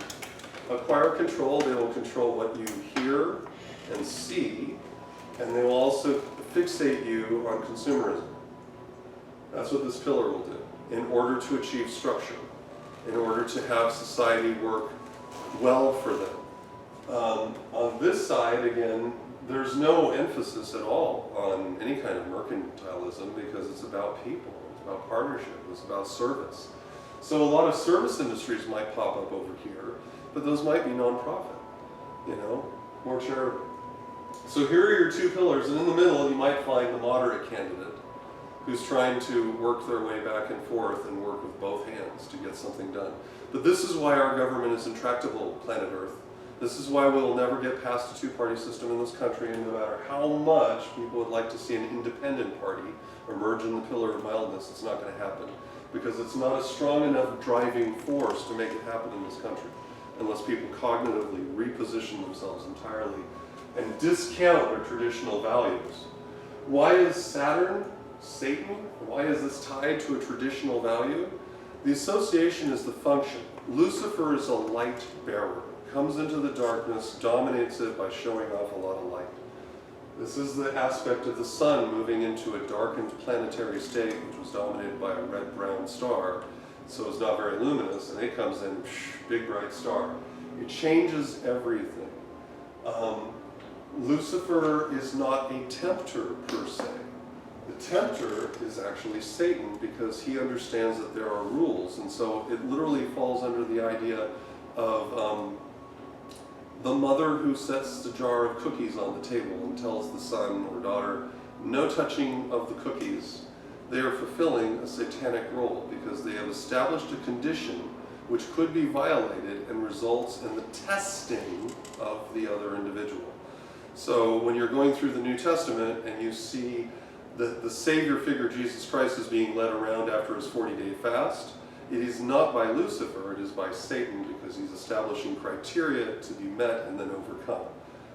acquire control, they will control what you hear and see, and they will also fixate you on consumerism. That's what this pillar will do, in order to achieve structure, in order to have society work well for them. On this side, again, there's no emphasis at all on any kind of mercantilism because it's about people, it's about partnership, it's about service. So a lot of service industries might pop up over here, but those might be nonprofit, you know, more charitable. So here are your two pillars, and in the middle you might find the moderate candidate. who's trying to work their way back and forth and work with both hands to get something done. But this is why our government is intractable, planet Earth. This is why we'll never get past a two-party system in this country, and no matter how much people would like to see an independent party emerge in the pillar of mildness, it's not going to happen. Because it's not a strong enough driving force to make it happen in this country, unless people cognitively reposition themselves entirely and discount their traditional values. Why is Saturn Satan? Why is this tied to a traditional value? The association is the function. Lucifer is a light bearer. Comes into the darkness, dominates it by showing off a lot of light. This is the aspect of the sun moving into a darkened planetary state, which was dominated by a red-brown star, so it's not very luminous, and it comes in, big bright star. It changes everything. Lucifer is not a tempter per se. The tempter is actually Satan because he understands that there are rules, and so it literally falls under the idea of the mother who sets the jar of cookies on the table and tells the son or daughter, no touching of the cookies. They are fulfilling a satanic role because they have established a condition which could be violated and results in the testing of the other individual. So when you're going through the New Testament and you see the Savior figure, Jesus Christ, is being led around after his 40-day fast, it is not by Lucifer, it is by Satan, because he's establishing criteria to be met and then overcome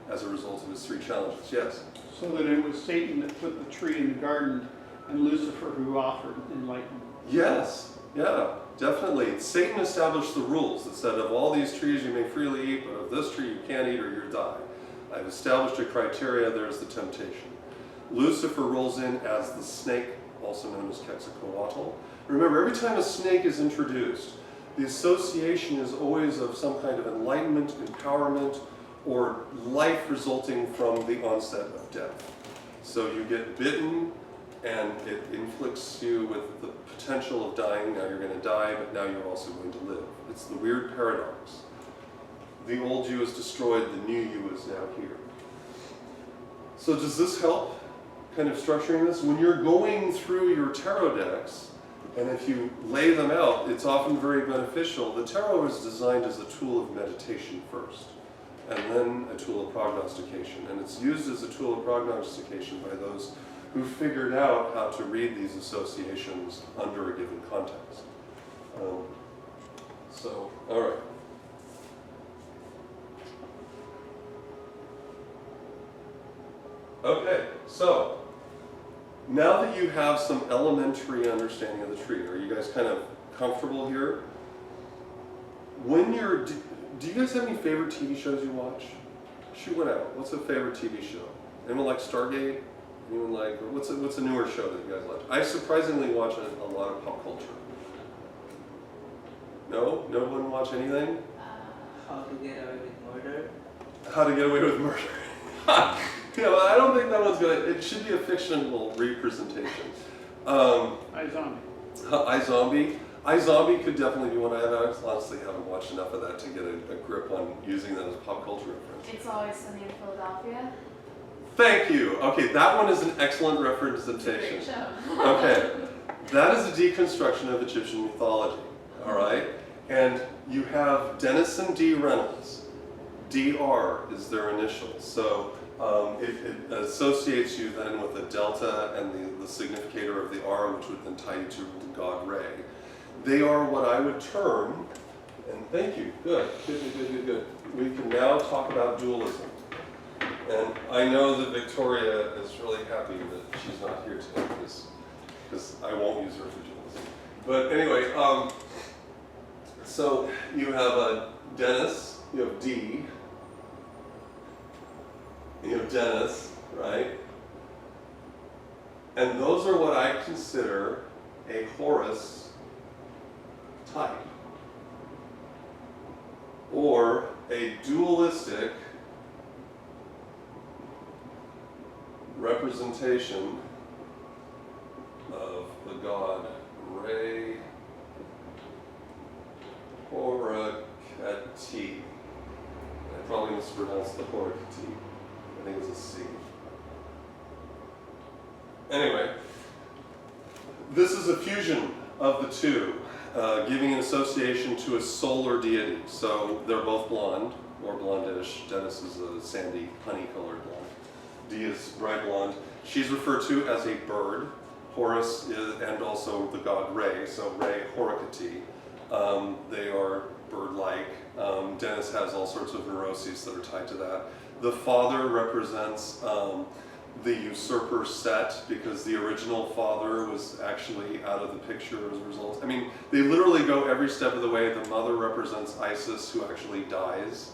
as a result of his 3 challenges. Yes? So that it was Satan that put the tree in the garden and Lucifer who offered enlightenment. Yes, yeah, definitely. Satan established the rules that said of all these trees you may freely eat, but of this tree you can't eat or you'll die. I've established a criteria, there's the temptation. Lucifer rolls in as the snake, also known as Quetzalcoatl. Remember, every time a snake is introduced, the association is always of some kind of enlightenment, empowerment, or life resulting from the onset of death. So you get bitten, and it inflicts you with the potential of dying. Now you're going to die, but now you're also going to live. It's the weird paradox. The old you is destroyed, the new you is now here. So does this help kind of structuring this? When you're going through your tarot decks, and if you lay them out, it's often very beneficial. The tarot is designed as a tool of meditation first, and then a tool of prognostication. And it's used as a tool of prognostication by those who figured out how to read these associations under a given context. All right. Okay, so now that you have some elementary understanding of the tree, are you guys kind of comfortable here? When you're, do you guys have any favorite TV shows you watch? Shoot one out. What's a favorite TV show? Anyone like Stargate? Anyone like, what's a newer show that you guys like? I surprisingly watch a lot of pop culture. No? No one watch anything? How to Get Away with Murder. How to Get Away with Murder. I don't think that one's good. It should be a fictional representation. iZombie. iZombie. iZombie could definitely be one. I honestly haven't watched enough of that to get a grip on using that as a pop culture reference. It's Always Sunny in Philadelphia. Thank you. Okay, that one is an excellent It's a representation. great show. Okay, that is a deconstruction of Egyptian mythology. All right, and you have Denison D. Reynolds. DR is their initials, so it associates you then with a delta and the significator of the R, which would then tie you to the god Re. They are what I would term, and thank you, good. We can now talk about dualism. And I know that Victoria is really happy that she's not here today because I won't use her for dualism. But anyway, so you have Dennis, you have D, you have Dennis, right? And those are what I consider a Horus type, or a dualistic representation of the god Re Horakati. I probably mispronounced the Horakati. I think it's a C. Anyway, This is a fusion of the two, giving an association to a solar deity. So they're both blonde, or blondish. Dennis is a sandy, honey-colored blonde. Dee is bright blonde. She's referred to as a bird. Horus is, and also the god Re, so Re Horicati. They are bird-like. Dennis has all sorts of neuroses that are tied to that. The father represents the usurper Set, because the original father was actually out of the picture as a result. I mean, they literally go every step of the way. The mother represents Isis, who actually dies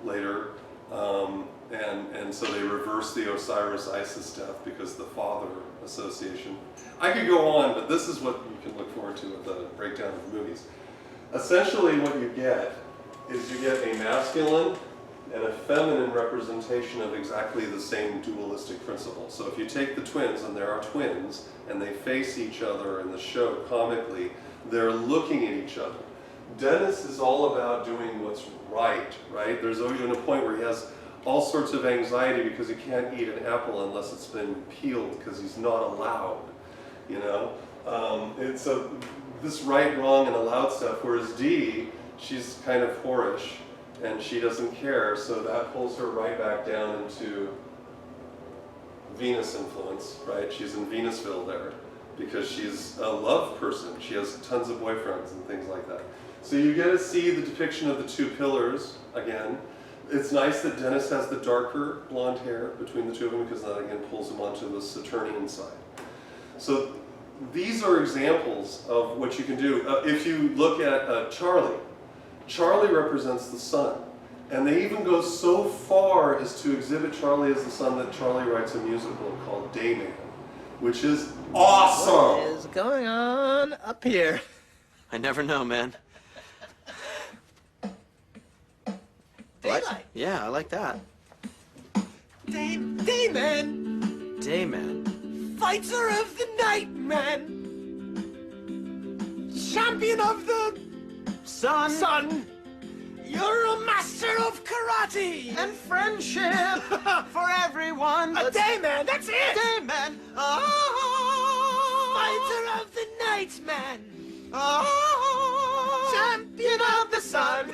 later. And so they reverse the Osiris-Isis death because the father association. I could go on, but this is what you can look forward to with the breakdown of the movies. Essentially what you get is you get a masculine and a feminine representation of exactly the same dualistic principle. So if you take the twins, and there are twins, and they face each other in the show comically, they're looking at each other. Dennis is all about doing what's right? There's even a point where he has all sorts of anxiety because he can't eat an apple unless it's been peeled because he's not allowed, you know? And so this right, wrong, and allowed stuff, whereas Dee, she's kind of whorish, and she doesn't care, so that pulls her right back down into Venus influence, right? She's in Venusville there because she's a love person. She has tons of boyfriends and things like that. So you get to see the depiction of the two pillars again. It's nice that Dennis has the darker blonde hair between the two of them because that again pulls him onto the Saturnian side. So these are examples of what you can do. If you look at Charlie, Charlie represents the sun. And they even go so far as to exhibit Charlie as the sun that Charlie writes a musical called Dayman, which is awesome! What is going on up here? I never know, man. Daylight. Yeah, I like that. Dayman. Dayman. Fighter of the night, man. Champion of the sun. You're a master of karate And friendship for everyone. A dayman, that's it. Dayman. Fighter of the night, man. Champion of the sun.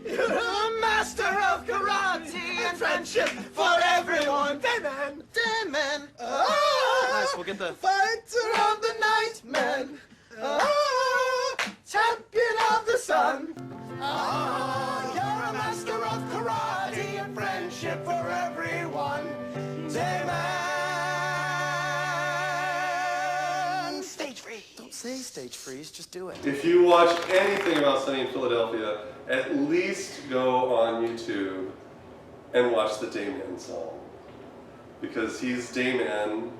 You're a master of karate and friendship for everyone. Dayman. Dayman. Nice, we'll get the... Fighter of the night, man. Champion of the sun. You're a master of karate and friendship for everyone. Dayman. Stage free. Don't say stage freeze, just do it. If you watch anything about Sunny in Philadelphia, at least go on YouTube and watch the Dayman song. Because he's Dayman,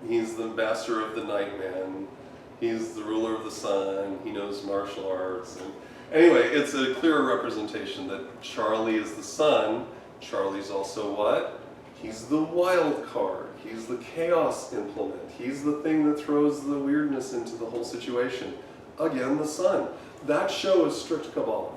he's the master of the night man, he's the ruler of the sun, he knows martial arts. And anyway, it's a clearer representation that Charlie is the sun. Charlie's also what? He's the wild card. He's the chaos implement. He's the thing that throws the weirdness into the whole situation. Again, the sun. That show is strict Kabbalah.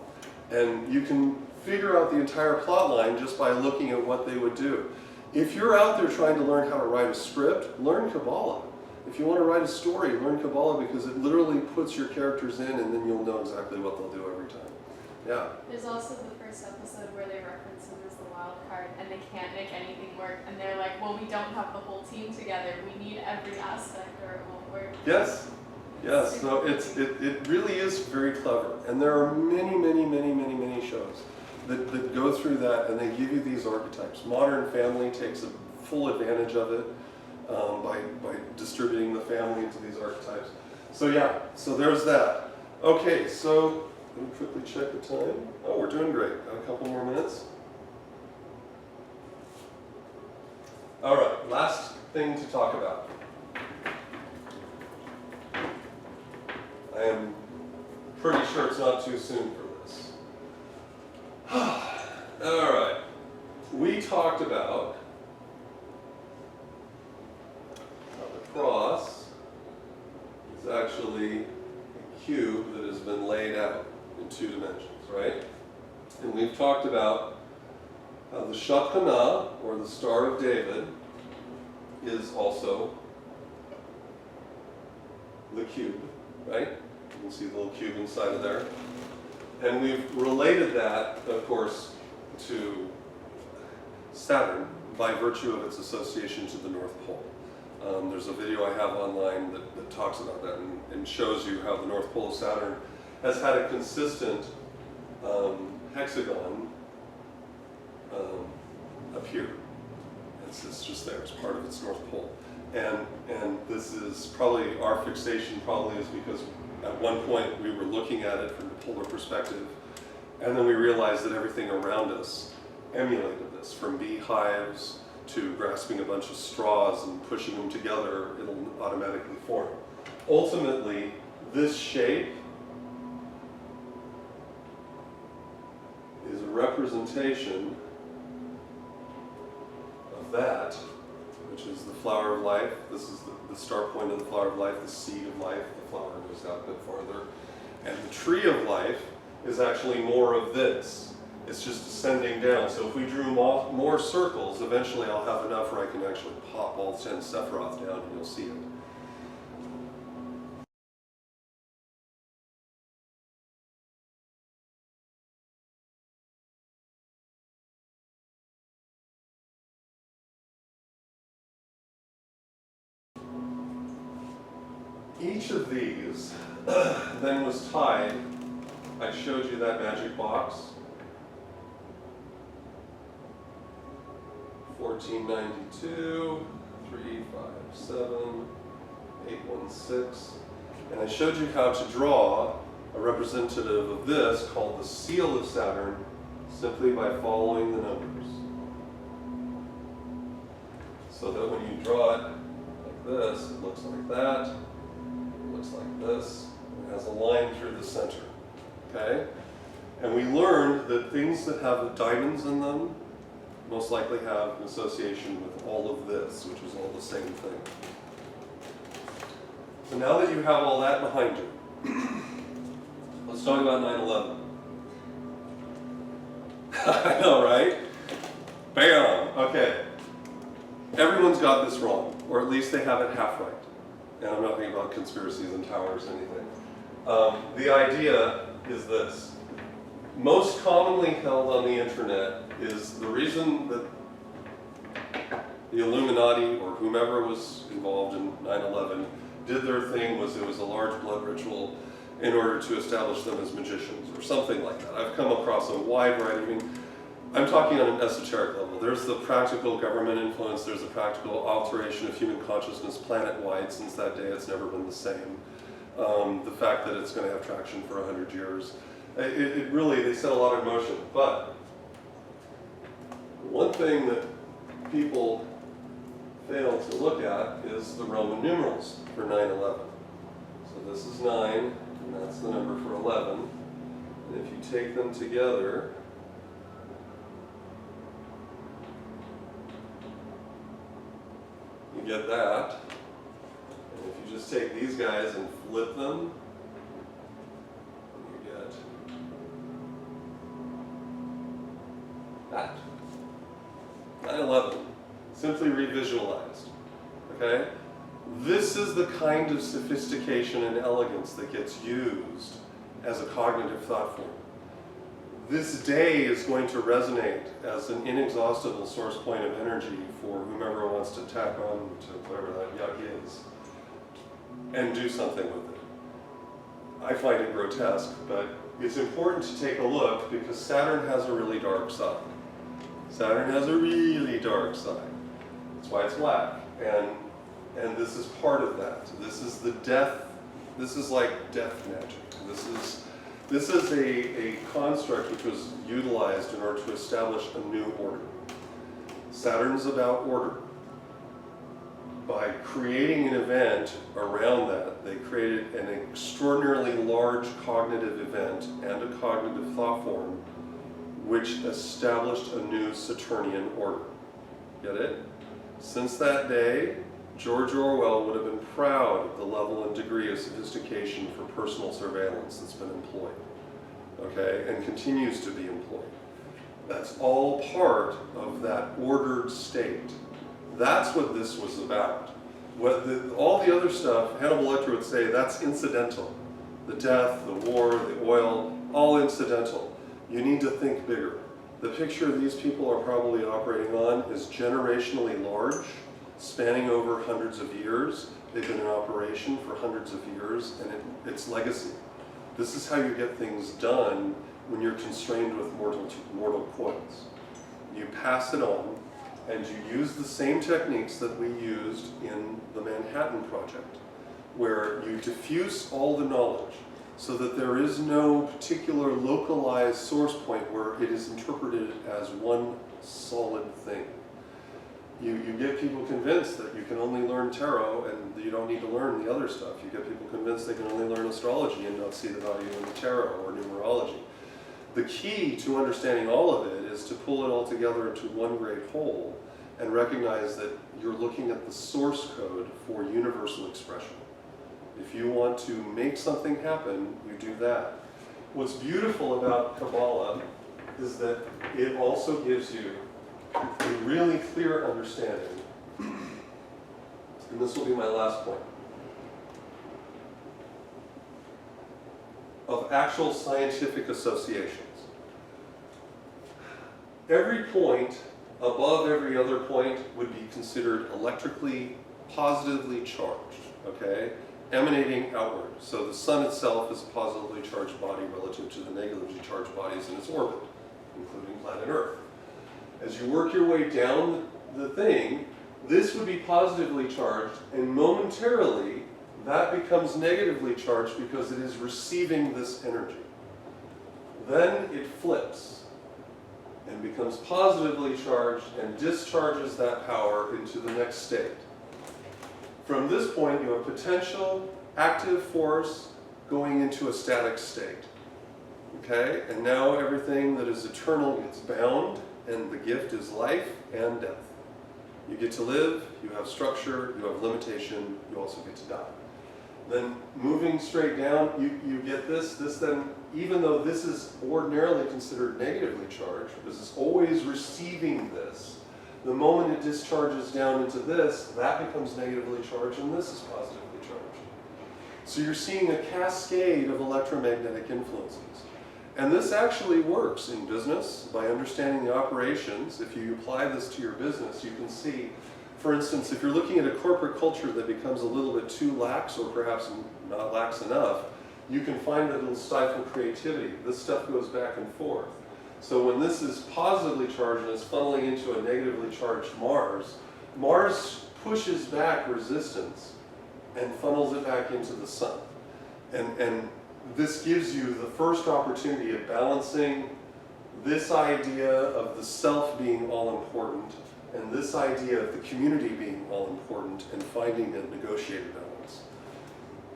And you can figure out the entire plot line just by looking at what they would do. If you're out there trying to learn how to write a script, learn Kabbalah. If you want to write a story, learn Kabbalah because it literally puts your characters in and then you'll know exactly what they'll do every time. Yeah. There's also the first episode where they reference him as the wild card and they can't make anything work. And they're like, well, we don't have the whole team together. We need every aspect or it won't work. Yes. Yes. So it really is very clever. And there are many shows that go through that and they give you these archetypes. Modern Family takes a full advantage of it by distributing the family into these archetypes. So yeah, so there's that. Okay, so let me quickly check the time. Oh, we're doing great. Got a couple more minutes. All right, last thing to talk about. I am pretty sure it's not too soon for this. All right, we talked about how the cross is actually a cube that has been laid out in 2 dimensions, right? And we've talked about how the Shekinah, or the Star of David, is also the cube, right? You can see the little cube inside of there. And we've related that, of course, to Saturn by virtue of its association to the North Pole. There's a video I have online that talks about that and shows you how the North Pole of Saturn has had a consistent hexagon appear. It's just there, it's part of its North Pole. And this is probably, our fixation probably is because at one point we were looking at it from the polar perspective, and then we realized that everything around us emulated this, from beehives to grasping a bunch of straws and pushing them together, it'll automatically form. Ultimately, this shape is a representation of that, which is the flower of life. This is the start point of the flower of life, the seed of life. The flower goes out a bit farther. And the tree of life is actually more of this. It's just descending down. So if we drew more circles, eventually I'll have enough where I can actually pop all 10 Sephiroth down and you'll see it. Each of these then was tied. I showed you that magic box. 1492, 357, 816. And I showed you how to draw a representative of this called the seal of Saturn simply by following the numbers. So that when you draw it like this, it looks like that. Looks like this. It has a line through the center. Okay? And we learned that things that have diamonds in them most likely have an association with all of this, which is all the same thing. So now that you have all that behind you, let's talk about 9/11. I know, right? Bam! Okay. Everyone's got this wrong, or at least they have it half right. And I'm not thinking about conspiracies and towers or anything. The idea is this. Most commonly held on the internet is the reason that the Illuminati or whomever was involved in 9/11 did their thing was it was a large blood ritual in order to establish them as magicians or something like that. I've come across a wide variety. I mean, I'm talking on an esoteric level. There's the practical government influence, there's the practical alteration of human consciousness planet-wide. Since that day, it's never been the same. The fact that it's going to have traction for 100 years. It really, they set a lot of motion. But one thing that people fail to look at is the Roman numerals for 9/11. So this is 9, and that's the number for 11. And if you take them together, you get that. And if you just take these guys and flip them, you get that. 9/11, simply revisualized, okay? This is the kind of sophistication and elegance that gets used as a cognitive thought form. This day is going to resonate as an inexhaustible source point of energy for whomever wants to tack on to whatever that yuck is and do something with it. I find it grotesque, but it's important to take a look because Saturn has a really dark side. Saturn has a really dark side. That's why it's black. And this is part of that. This is the death, this is like death magic. This is a construct which was utilized in order to establish a new order. Saturn's about order. By creating an event around that, they created an extraordinarily large cognitive event and a cognitive thought form which established a new Saturnian order. Get it? Since that day, George Orwell would have been proud of the level and degree of sophistication for personal surveillance that's been employed, okay, and continues to be employed. That's all part of that ordered state. That's what this was about. All the other stuff, Hannibal Lecter would say, that's incidental. The death, the war, the oil, all incidental. You need to think bigger. The picture these people are probably operating on is generationally large, spanning over hundreds of years. They've been in operation for hundreds of years, and it's legacy. This is how you get things done when you're constrained with mortal coils. You pass it on, and you use the same techniques that we used in the Manhattan Project, where you diffuse all the knowledge so that there is no particular localized source point where it is interpreted as one solid thing. You get people convinced that you can only learn tarot and you don't need to learn the other stuff. You get people convinced they can only learn astrology and not see the value in the tarot or numerology. The key to understanding all of it is to pull it all together into one great whole and recognize that you're looking at the source code for universal expression. If you want to make something happen, you do that. What's beautiful about Kabbalah is that it also gives you a really clear understanding, and this will be my last point, of actual scientific associations. Every point above every other point would be considered electrically positively charged, okay? Emanating outward. So the sun itself is a positively charged body relative to the negatively charged bodies in its orbit, including planet Earth. As you work your way down the thing, this would be positively charged, and momentarily that becomes negatively charged because it is receiving this energy. Then it flips and becomes positively charged and discharges that power into the next state. From this point, you have potential, active force going into a static state. Okay? And now everything that is eternal gets bound, and the gift is life and death. You get to live, you have structure, you have limitation, you also get to die. Then moving straight down, you get this then, even though this is ordinarily considered negatively charged, because it's always receiving this, the moment it discharges down into this, that becomes negatively charged, and this is positively charged. So you're seeing a cascade of electromagnetic influences. And this actually works in business by understanding the operations. If you apply this to your business, you can see, for instance, if you're looking at a corporate culture that becomes a little bit too lax or perhaps not lax enough, you can find that it'll stifle creativity. This stuff goes back and forth. So when this is positively charged and is funneling into a negatively charged Mars pushes back resistance and funnels it back into the sun. And this gives you the first opportunity of balancing this idea of the self being all important and this idea of the community being all important and finding a negotiated balance.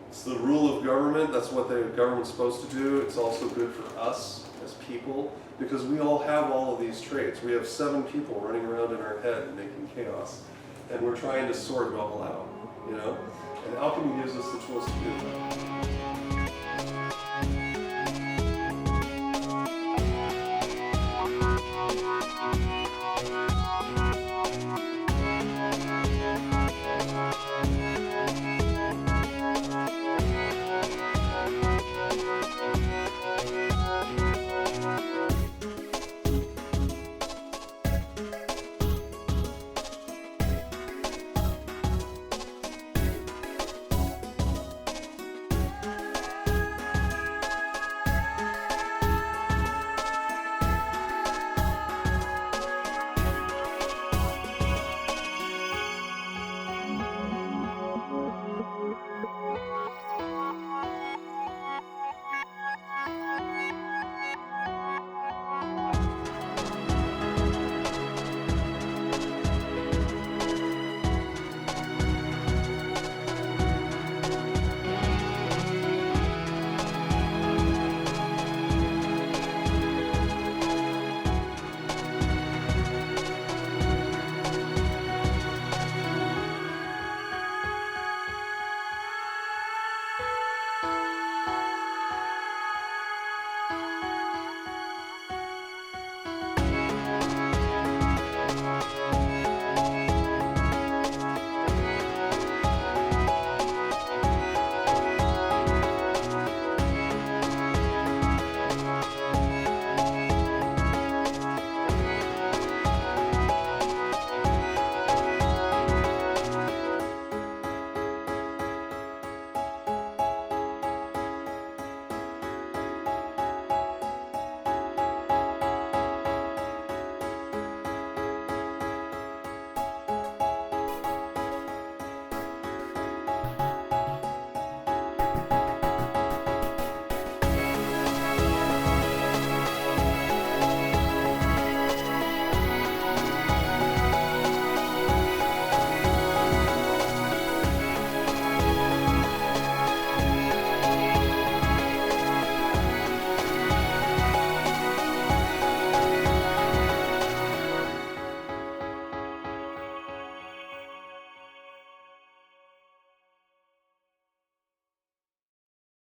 It's the rule of government. That's what the government's supposed to do. It's also good for us as people because we all have all of these traits. We have 7 people running around in our head making chaos, and we're trying to sort it all out, you know? And alchemy gives us the tools to do that.